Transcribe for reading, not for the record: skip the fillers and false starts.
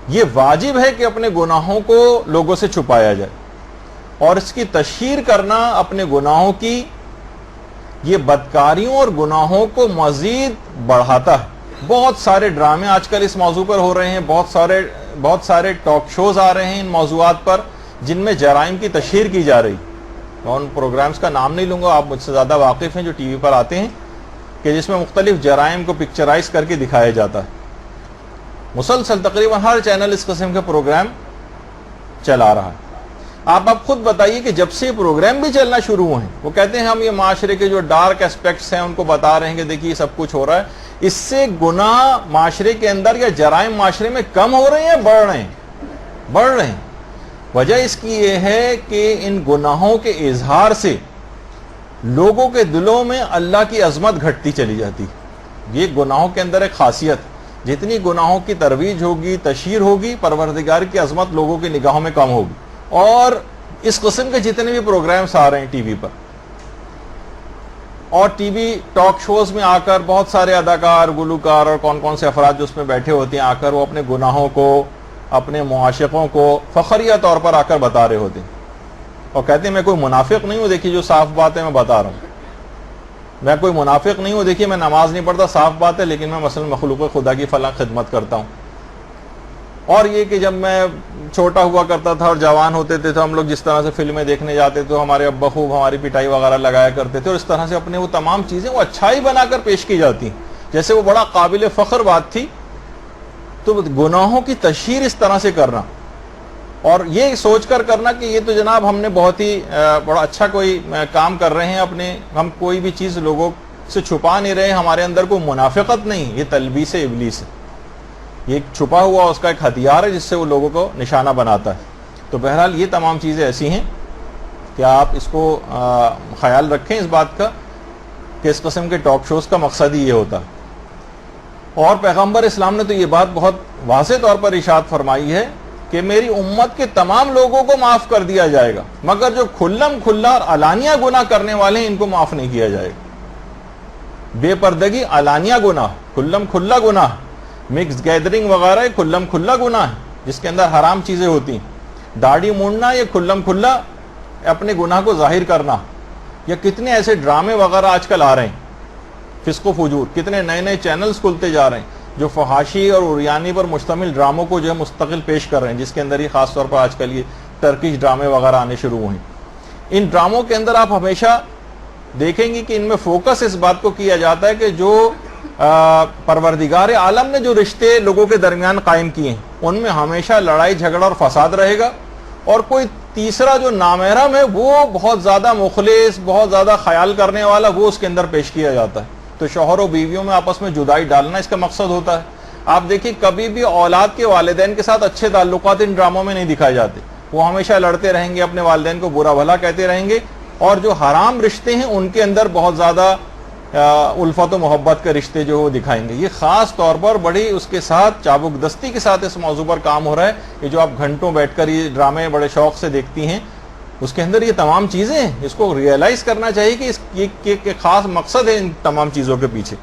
یہ واجب ہے کہ اپنے گناہوں کو لوگوں سے چھپایا جائے، اور اس کی تشہیر کرنا اپنے گناہوں کی یہ بدکاریوں اور گناہوں کو مزید بڑھاتا ہے۔ بہت سارے ڈرامے آج کل اس موضوع پر ہو رہے ہیں، بہت سارے ٹاک شوز آ رہے ہیں ان موضوعات پر جن میں جرائم کی تشہیر کی جا رہی۔ میں ان پروگرامز کا نام نہیں لوں گا، آپ مجھ سے زیادہ واقف ہیں جو ٹی وی پر آتے ہیں، کہ جس میں مختلف جرائم کو پکچرائز کر کے دکھایا جاتا ہے۔ مسلسل تقریباً ہر چینل اس قسم کے پروگرام چلا رہا ہے۔ آپ خود بتائیے کہ جب سے یہ پروگرام بھی چلنا شروع ہوئے ہیں، وہ کہتے ہیں ہم یہ معاشرے کے جو ڈارک اسپیکٹس ہیں ان کو بتا رہے ہیں کہ دیکھیے یہ سب کچھ ہو رہا ہے، اس سے گناہ معاشرے کے اندر یا جرائم معاشرے میں کم ہو رہے ہیں، بڑھ رہے ہیں۔ وجہ اس کی یہ ہے کہ ان گناہوں کے اظہار سے لوگوں کے دلوں میں اللہ کی عظمت گھٹتی چلی جاتی۔ یہ گناہوں کے اندر ایک خاصیت، جتنی گناہوں کی ترویج ہوگی، تشہیر ہوگی، پروردگار کی عظمت لوگوں کی نگاہوں میں کم ہوگی۔ اور اس قسم کے جتنے بھی پروگرامز آ رہے ہیں ٹی وی پر اور ٹی وی ٹاک شوز میں آ کر بہت سارے اداکار، گلوکار اور کون سے افراد جو اس میں بیٹھے ہوتے ہیں، آ کر وہ اپنے گناہوں کو، اپنے معاشقوں کو فخریہ طور پر آ کر بتا رہے ہوتے ہیں اور کہتے ہیں میں کوئی منافق نہیں ہوں، دیکھیے جو صاف بات ہے میں بتا رہا ہوں، میں کوئی منافق نہیں ہوں، دیکھیے میں نماز نہیں پڑھتا، صاف بات ہے، لیکن میں مثلا مخلوق خدا کی فلاں خدمت کرتا ہوں۔ اور یہ کہ جب میں چھوٹا ہوا کرتا تھا اور جوان ہوتے تھے تو ہم لوگ جس طرح سے فلمیں دیکھنے جاتے تھے، ہمارے ابا خوب ہماری پٹائی وغیرہ لگایا کرتے تھے، اور اس طرح سے اپنے وہ تمام چیزیں وہ اچھائی بنا کر پیش کی جاتی ہیں، جیسے وہ بڑا قابل فخر بات تھی۔ تو گناہوں کی تشہیر اس طرح سے کرنا اور یہ سوچ کر کرنا کہ یہ تو جناب ہم نے بہت ہی بڑا اچھا کوئی کام کر رہے ہیں، ہم کوئی بھی چیز لوگوں سے چھپا نہیں رہے، ہمارے اندر کوئی منافقت نہیں، یہ تلبیس ابلیس ہے، یہ چھپا ہوا اس کا ایک ہتھیار ہے جس سے وہ لوگوں کو نشانہ بناتا ہے۔ تو بہرحال یہ تمام چیزیں ایسی ہیں کہ آپ اس کو خیال رکھیں اس بات کا کہ اس قسم کے ٹاک شوز کا مقصد ہی یہ ہوتا ہے۔ اور پیغمبر اسلام نے تو یہ بات بہت واضح طور پر ارشاد فرمائی ہے کہ میری امت کے تمام لوگوں کو معاف کر دیا جائے گا، مگر جو کھلم کھلا اور علانیہ گناہ کرنے والے ہیں ان کو معاف نہیں کیا جائے گا۔ بے پردگی علانیہ گناہ، کھلم کھلا گناہ، مکس گیدرنگ وغیرہ یہ کھلم کھلا گناہ ہے جس کے اندر حرام چیزیں ہوتی ہیں۔ داڑھی مونڈنا یہ کھلم کھلا اپنے گناہ کو ظاہر کرنا، یا کتنے ایسے ڈرامے وغیرہ آج کل آ رہے ہیں فسق و فجور، کتنے نئے نئے چینلز کھلتے جا رہے ہیں جو فحاشی اور عریانی پر مشتمل ڈراموں کو جو ہے مستقل پیش کر رہے ہیں، جس کے اندر یہ خاص طور پر آج کل یہ ٹرکش ڈرامے وغیرہ آنے شروع ہوئے ہیں۔ ان ڈراموں کے اندر آپ ہمیشہ دیکھیں گے کہ ان میں فوکس اس بات کو کیا جاتا ہے کہ جو پروردگار عالم نے جو رشتے لوگوں کے درمیان قائم کیے ہیں ان میں ہمیشہ لڑائی جھگڑا اور فساد رہے گا، اور کوئی تیسرا جو نامحرم ہے وہ بہت زیادہ مخلص، بہت زیادہ خیال کرنے والا، وہ اس کے اندر پیش کیا جاتا ہے۔ تو شوہر و بیویوں میں آپس میں جدائی ڈالنا اس کا مقصد ہوتا ہے۔ آپ دیکھیں کبھی بھی اولاد کے والدین کے ساتھ اچھے تعلقات ان ڈراموں میں نہیں دکھائے جاتے، وہ ہمیشہ لڑتے رہیں گے، اپنے والدین کو برا بھلا کہتے رہیں گے، اور جو حرام رشتے ہیں ان کے اندر بہت زیادہ الفت و محبت کے رشتے جو وہ دکھائیں گے۔ یہ خاص طور پر بڑی اس کے ساتھ چابک دستی کے ساتھ اس موضوع پر کام ہو رہا ہے۔ یہ جو آپ گھنٹوں بیٹھ کر یہ ڈرامے بڑے شوق سے دیکھتی ہیں، اس کے اندر یہ تمام چیزیں ہیں، اس کو ریئلائز کرنا چاہیے کہ یہ خاص مقصد ہے ان تمام چیزوں کے پیچھے۔